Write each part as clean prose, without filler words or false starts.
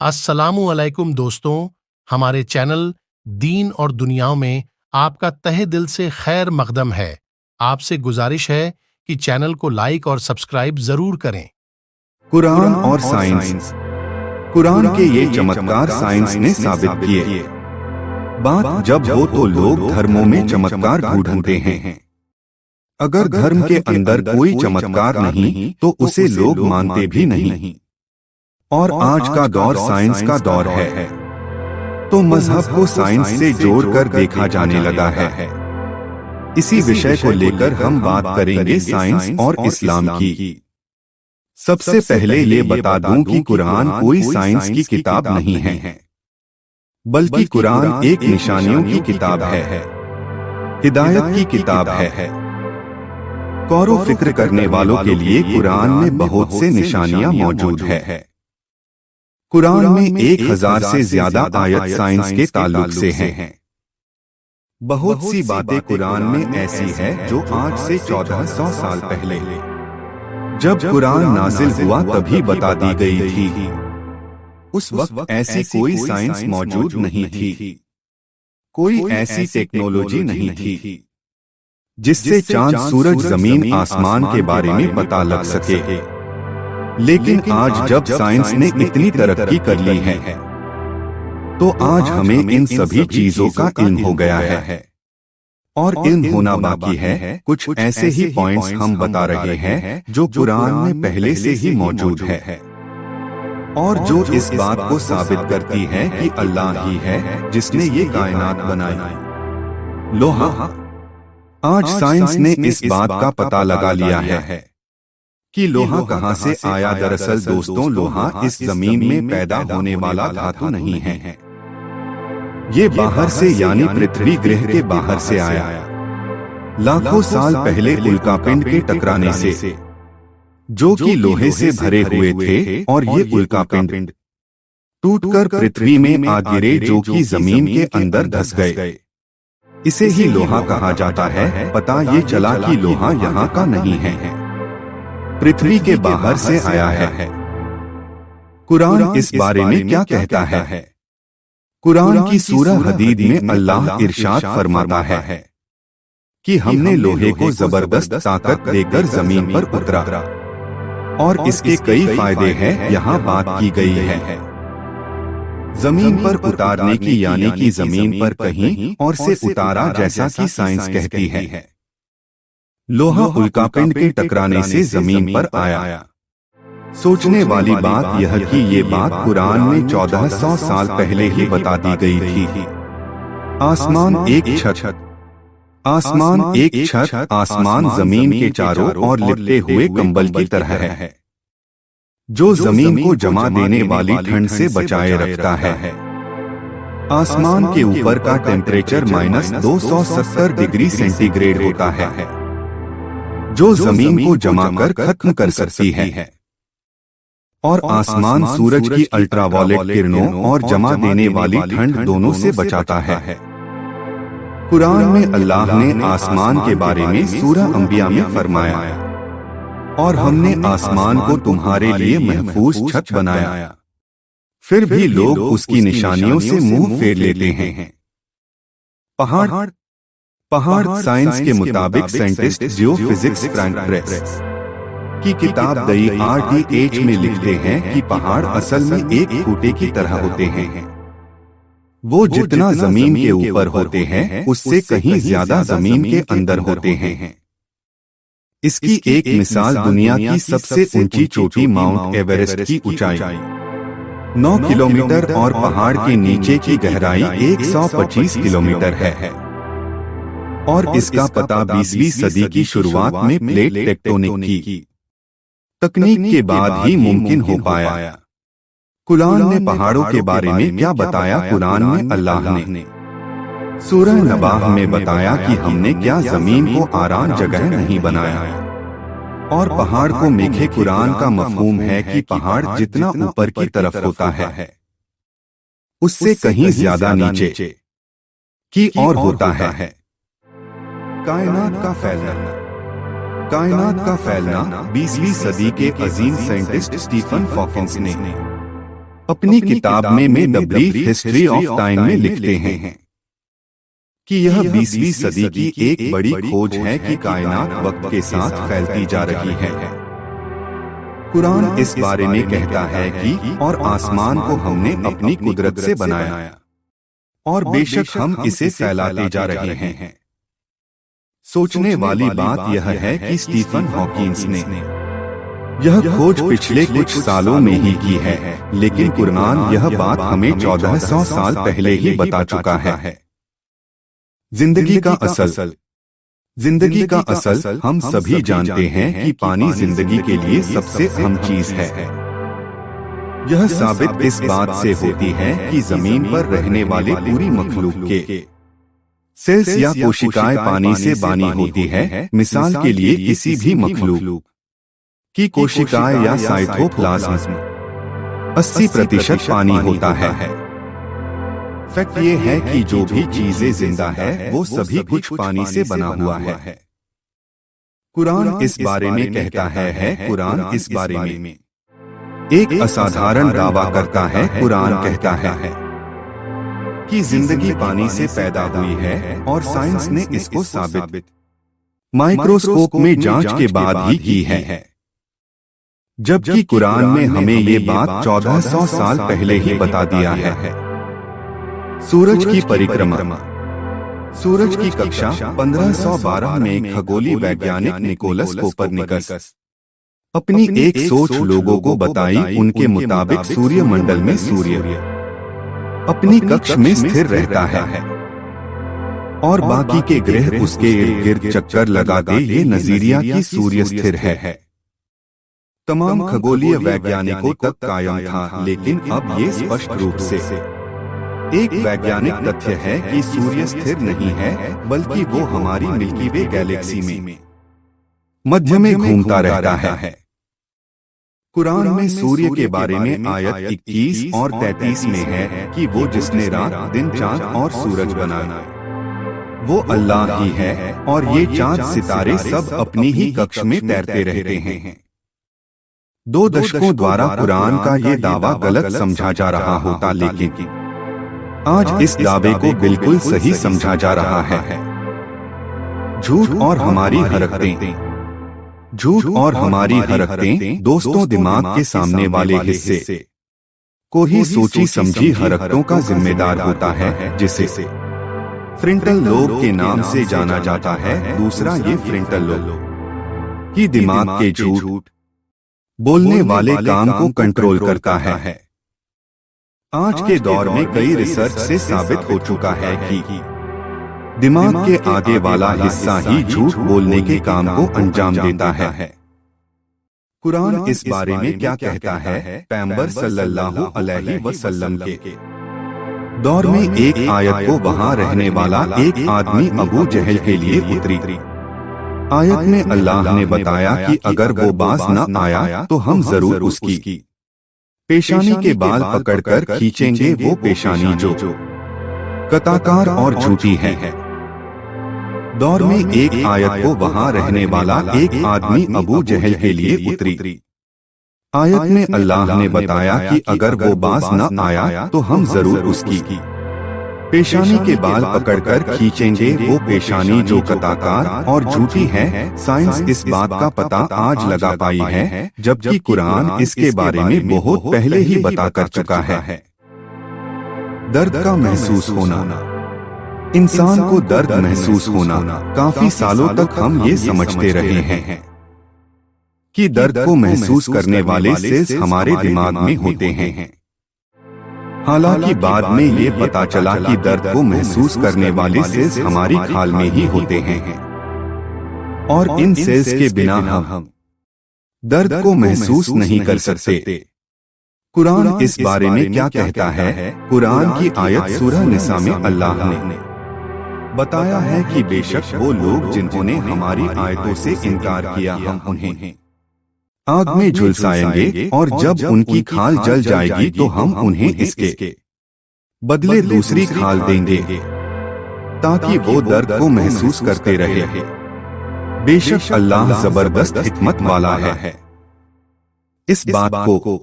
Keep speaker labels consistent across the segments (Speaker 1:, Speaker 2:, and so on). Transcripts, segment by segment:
Speaker 1: अस्सलामु अलैकुम दोस्तों, हमारे चैनल दीन और दुनियाओं में आपका तहे दिल से खैर मकदम है। आपसे गुजारिश है कि चैनल को लाइक और सब्सक्राइब जरूर करें।
Speaker 2: कुरान और साइंस। कुरान के ये चमत्कार साइंस ने साबित किए। बात जब हो तो लोग धर्मों में चमत्कार ढूंढते हैं। अगर धर्म के अंदर कोई चमत्कार नहीं तो उसे लोग मानते भी नहीं। और आज का दौर साइंस का दौर है, तो मजहब को साइंस से जोड़कर देखा जाने लगा है। इसी विषय को लेकर हम बात करेंगे साइंस और इस्लाम की। सबसे पहले ये बता दूं कि कुरान कोई साइंस की किताब नहीं है, बल्कि कुरान एक निशानियों की किताब है, हिदायत की किताब है। गौर फिक्र करने वालों के लिए कुरान में बहुत से निशानियां मौजूद है। कुरान में 1000 से ज्यादा आयत साइंस के ताल्लुक से हैं। बहुत सी बातें कुरान में ऐसी है जो आज से 1400 साल पहले जब कुरान नाजिल हुआ तभी बता दी गई थी। उस वक्त ऐसी कोई साइंस मौजूद नहीं थी, कोई ऐसी टेक्नोलॉजी नहीं थी जिससे चांद, सूरज, जमीन, आसमान के बारे में पता लग सके। लेकिन आज जब साइंस ने इतनी तरक्की कर ली है तो आज हमें इन सभी चीजों का इल्म हो गया है। और इल्म होना बाकी है। कुछ ऐसे ही पॉइंट्स हम बता रहे हैं जो कुरान में पहले से ही मौजूद है और जो इस बात को साबित करती है कि अल्लाह ही है जिसने ये कायनात बनाई। लोहा। आज साइंस ने इस बात का पता लगा लिया है कि लोहा कहां से आया। दरअसल दोस्तों, लोहा इस जमीन में पैदा होने वाला धातु नहीं है। ये बाहर से यानी पृथ्वी ग्रह के बाहर से आया। लाखों साल पहले उल्कापिंड के टकराने से, जो कि लोहे से भरे हुए थे, और ये उल्कापिंड टूटकर पृथ्वी में आ गिरे जो कि जमीन के अंदर धंस गए। इसे ही लोहा कहा जाता है। पता ये चला कि लोहा यहाँ का नहीं है, पृथ्वी के बाहर से आया है। कुरान इस बारे में क्या कहता है? कुरान की सूरह हदीद में अल्लाह इरशाद फरमाता है कि हमने लोहे को जबरदस्त ताकत देकर जमीन पर उतरा और इसके कई फायदे हैं। यहाँ बात की गई है जमीन पर उतारने की, यानी कि जमीन पर कहीं और से उतारा, जैसा कि साइंस कहती है। लोहा उल्कापिंड के टकराने से जमीन पर आया। सोचने वाली बात यह कि ये बात कुरान में 1400 साल पहले ही बता दी गई थी। आसमान एक छत, आसमान एक छत, आसमान जमीन के चारों ओर लिपटे हुए कंबल की तरह है, जो जमीन को जमा देने वाली ठंड से बचाए रखता है। आसमान के ऊपर का टेम्परेचर -270 डिग्री सेंटीग्रेड होता है, जो जमीन को जमा कर खत्म कर सकती है। और आसमान सूरज की अल्ट्रावायलेट किरणों और जमा देने वाली ठंड दोनों से बचाता है। कुरान में अल्लाह ने आसमान के बारे में सूरह अंबिया में फरमाया, और हमने आसमान को तुम्हारे लिए महफूज छत बनाया। फिर भी लोग उसकी निशानियों से मुंह फेर लेते हैं। पहाड़ साइंस के मुताबिक साइंटिस्ट जियोफिजिक्स फ्रैंक प्रेस की किताब द RTH में लिखते हैं कि पहाड़ असल में एक खूंटे की तरह होते हैं। वो जितना जमीन के ऊपर होते हैं उससे कहीं ज्यादा जमीन के अंदर होते हैं। इसकी एक मिसाल दुनिया की सबसे ऊंची चोटी माउंट एवरेस्ट की ऊंचाई 9 किलोमीटर और पहाड़ के नीचे की गहराई 125 किलोमीटर है। और इसका पता 20वीं सदी की शुरुआत में प्लेट टेक्टोनिक की तकनीक के बाद ही मुमकिन हो पाया। कुरान ने पहाड़ों के बारे में क्या बताया? कुरान में अल्लाह ने सूरह नबाह में बताया कि हमने क्या जमीन को आराम जगह नहीं बनाया और पहाड़ को मेखे। कुरान का मफहूम है कि पहाड़ जितना ऊपर की तरफ होता है उससे कहीं ज्यादा नीचे की ओर होता है। कायनात का फैलना 20वीं सदी के अजीम साइंटिस्ट स्टीफन हॉकिंस ने अपनी किताब में the brief history of time में लिखते हैं कि यह 20वीं सदी की एक बड़ी खोज है कि कायनात वक्त के साथ फैलती जा रही है। कुरान इस बारे में कहता है कि और आसमान को हमने अपनी कुदरत से बनाया और बेशक हम इसे फैलाते जा रहे हैं। सोचने वाली बात यह है कि स्टीफन हॉकिंस ने यह खोज पिछले कुछ सालों में ही की है, लेकिन कुरान यह बात हमें 1400 साल पहले ही बता चुका है। जिंदगी का असल हम सभी जानते हैं कि पानी जिंदगी के लिए सबसे अहम चीज है। यह साबित इस बात से होती है कि जमीन पर रहने वाले पूरी मखलूक के सेल्स या कोशिकाएं पानी से बनी होती है। मिसाल के लिए किसी भी मखलूक की कोशिकाएं या साइटोप्लाज्म 80% पानी होता है। फैक्ट ये है कि जो भी चीजें जिंदा है वो सभी कुछ पानी से बना हुआ है। कुरान इस बारे में कहता है कुरान इस बारे में एक असाधारण दावा करता है। कुरान कहता है कि जिंदगी पानी से पैदा हुई है और साइंस ने इसको साबित माइक्रोस्कोप में जांच के बाद ही की है, जबकि कुरान में हमें ये बात 1400 साल पहले ही बता दिया है। सूरज की परिक्रमा, सूरज की कक्षा 1512 में खगोलीय वैज्ञानिक निकोलस कोपरनिकस अपनी एक सोच लोगों को बताई। उनके मुताबिक सूर्यमंडल में सूर्य अपनी कक्ष में स्थिर रहता है और बाकी के ग्रह उसके इर्द गिर्द चक्कर लगाते। ये नजरिया कि सूर्य स्थिर है तमाम खगोलीय वैज्ञानिकों तक कायम था, लेकिन अब ये स्पष्ट रूप से एक वैज्ञानिक तथ्य है कि सूर्य स्थिर नहीं है, बल्कि वो हमारी मिल्की वे गैलेक्सी में मध्य में घूमता रहता है। कुरान में सूर्य के बारे में आयत 21 और 33 में है कि वो जिसने रात दिन चांद और सूरज बनाया वो अल्लाह ही है, और ये चांद सितारे सब अपनी ही कक्ष में तैरते रहते हैं। 2 दशकों द्वारा कुरान का ये दावा गलत समझा जा रहा होता, लेकिन आज इस दावे को बिल्कुल सही समझा जा रहा है। झूठ और हमारी हरकतें दोस्तों दिमाग के सामने वाले हिस्से को ही सोची समझी हरकतों का जिम्मेदार होता है, जिसे फ्रंटल लोब के नाम से जाना जाता है। दूसरा ये फ्रंटल लोब की दिमाग के झूठ बोलने वाले काम को कंट्रोल करता है। आज के दौर में कई रिसर्च से साबित हो चुका है कि दिमाग के आगे वाला हिस्सा ही झूठ बोलने के काम को अंजाम देता है। कुरान इस बारे में क्या कहता है? पैगंबर सल्लल्लाहु अलैहि वसल्लम के दौर में एक आयत को वहां रहने वाला एक आदमी अबू जहल के लिए उतरी। आयत में अल्लाह ने बताया कि अगर वो बाज न आया तो हम जरूर उसकी पेशानी के बाल पकड़कर खींचेंगे। वो पेशानी जो कताकार और झूठी है। दौर में एक आयत को वहां रहने वाला एक आदमी अबू जहल के लिए उतरी। आयत में अल्लाह ने बताया कि अगर वो बाज न आया तो हम जरूर उसकी पेशानी के बाल पकड़कर खींचेंगे। वो पेशानी जो कताकार और झूठी है। साइंस इस बात का पता आज लगा पाई है, जबकि कुरान इसके बारे में बहुत पहले ही बता कर चुका है। दर्द का महसूस होना, इंसान को दर्द महसूस होना, काफी सालों तक हम ये समझते रहे हैं कि दर्द को महसूस करने वाले सेल्स हमारे दिमाग में होते हैं। हालांकि बाद में ये पता चला कि दर्द को महसूस करने वाले सेल्स हमारी खाल में ही होते हैं, और इन सेल्स के बिना हम दर्द को महसूस नहीं कर सकते। कुरान इस बारे में क्या कहता है? कुरान की आयत सूरह निसा में अल्लाह ने बताया है कि बेशक वो लोग जिन्होंने हमारी आयतों से इनकार किया, हम उन्हें आग में झुलसाएंगे, और जब उनकी खाल जल जाएगी तो हम उन्हें इसके बदले दूसरी खाल देंगे ताकि वो दर्द को महसूस करते रहे। बेशक अल्लाह जबरदस्त हिकमत वाला है। इस बात को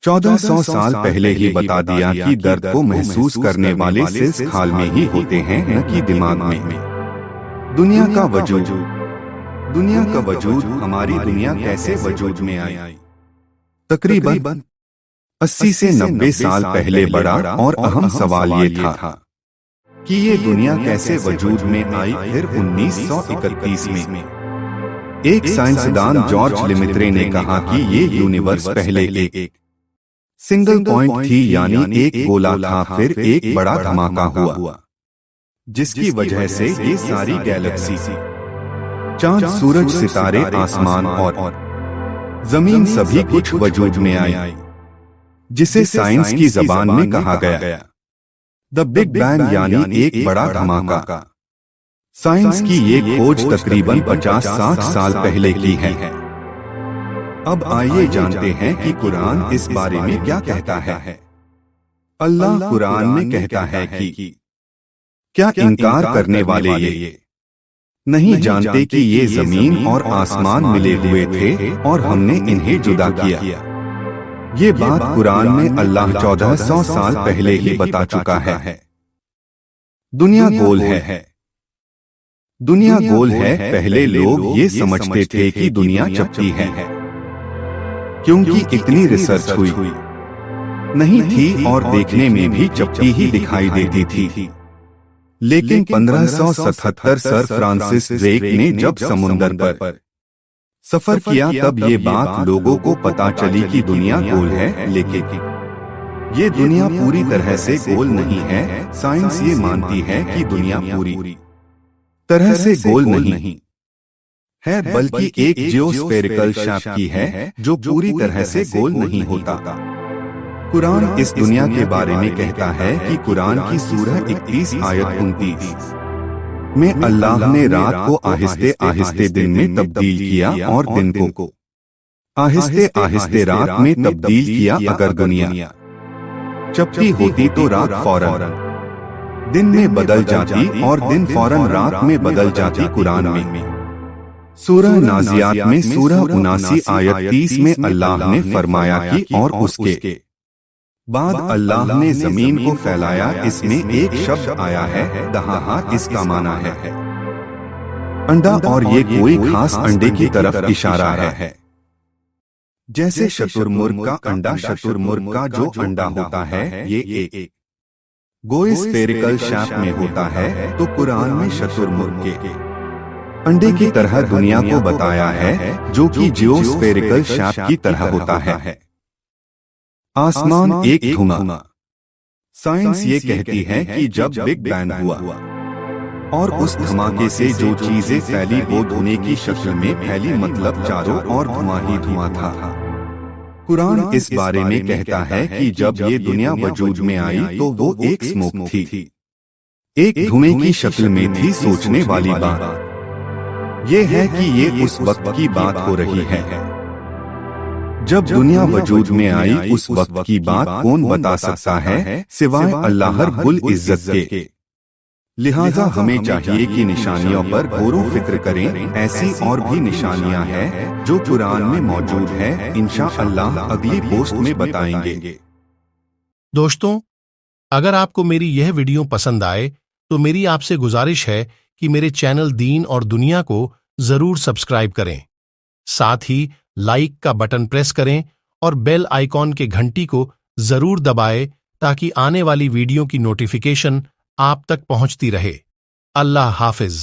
Speaker 2: 1400 साल पहले ही बता दिया कि दर्द को महसूस करने वाले सिर्फ खाल में ही होते हैं, न कि दिमाग में। दुनिया का वजूद हमारी दुनिया कैसे वजूद में आई? तकरीबन 80 से 90 साल पहले बड़ा और अहम सवाल ये था कि ये दुनिया कैसे वजूद में आई। फिर 1931 में एक साइंसदान जॉर्ज लेमेत्रे ने कहा कि ये यूनिवर्स पहले एक सिंगल पॉइंट थी, यानी एक गोला था, फिर एक बड़ा धमाका हुआ जिसकी वजह से ये सारी गैलेक्सी, चांद, सूरज, सितारे, आसमान और जमीन सभी कुछ वजूद में आई, जिसे साइंस की जबान में कहा गया द बिग बैंग, यानी एक बड़ा धमाका। साइंस की ये खोज तकरीबन 50-60 साल पहले की है। अब आइए जानते हैं कि कुरान इस बारे में क्या कहता है। अल्लाह कुरान में कहता है कि क्या इनकार करने वाले ये नहीं जानते कि ये जमीन और आसमान मिले हुए थे और हमने इन्हें जुदा किया। ये बात कुरान में अल्लाह 1400 साल पहले ही बता चुका है। दुनिया गोल है। दुनिया गोल है। पहले लोग ये समझते थे कि दुनिया चपटी है, क्योंकि इतनी रिसर्च हुई नहीं थी और देखने में भी चपटी ही दिखाई देती थी। लेकिन 1577 सर फ्रांसिस ड्रेक ने जब समुंदर पर सफर किया तब ये बात लोगों को पता चली कि दुनिया गोल है, लेकिन ये दुनिया पूरी तरह से गोल नहीं है। साइंस ये मानती है कि दुनिया पूरी तरह से गोल नहीं है, बल्कि एक जियोस्फेरिकल शेप की है जो पूरी तरह से गोल नहीं होता। कुरान इस दुनिया के बारे में कहता है कि कुरान की सूरह 31 आयत 29 में अल्लाह ने रात को आहिस्ते आहिस्ते दिन में तब्दील किया और दिन को आहिस्ते आहिस्ते रात में तब्दील किया। अगर दुनिया चपटी होती तो रात फौरन दिन में बदल जाती और दिन फौरन रात में बदल जाती। कुरान में सूरह नाजियात में सूरह 79 आयत 30 में अल्लाह ने फरमाया कि और उसके बाद अल्लाह ने जमीन को फैलाया। इसमें एक शब्द आया है दहाहा, इसका माना है अंडा, और ये कोई खास अंडे की तरफ इशारा है, जैसे शतुरमुर्ग का अंडा। शतुरमुर्ग का जो अंडा होता है ये एक गोस्फेरिकल शेप में होता है, तो कुरान में शतुरमुर्ग के अंडे की तरह दुनिया को बताया है, जो कि जियोस्फेरिकल शेप की तरह होता है। आसमान एक धुआं। साइंस ये कहती है कि जब बिग बैंग हुआ और उस धमाके से जो चीजें फैली वो धुएं की शक्ल में फैली, मतलब चारों ओर धुआं ही धुआं था। कुरान इस बारे में कहता है कि जब ये दुनिया वजूद में आई तो वो एक स्मोक थी, एक धुएं की शक्ल में थी। सोचने वाली बात ये है कि ये उस वक्त की बात हो रही है जब दुनिया वजूद में आई। उस वक्त की बात कौन बता सकता है सिवाय अल्लाह रब्बुल इज्जत के। लिहाजा हमें चाहिए कि निशानियों पर गौर फिक्र करें। ऐसी और भी निशानियां हैं जो कुरान में मौजूद है, इंशाअल्लाह अगली पोस्ट में बताएंगे।
Speaker 1: दोस्तों, अगर आपको मेरी यह वीडियो पसंद आए तो मेरी आपसे गुजारिश है कि मेरे चैनल दीन और दुनिया को जरूर सब्सक्राइब करें, साथ ही लाइक का बटन प्रेस करें और बेल आइकॉन के घंटी को जरूर दबाएं ताकि आने वाली वीडियो की नोटिफिकेशन आप तक पहुंचती रहे। अल्लाह हाफिज।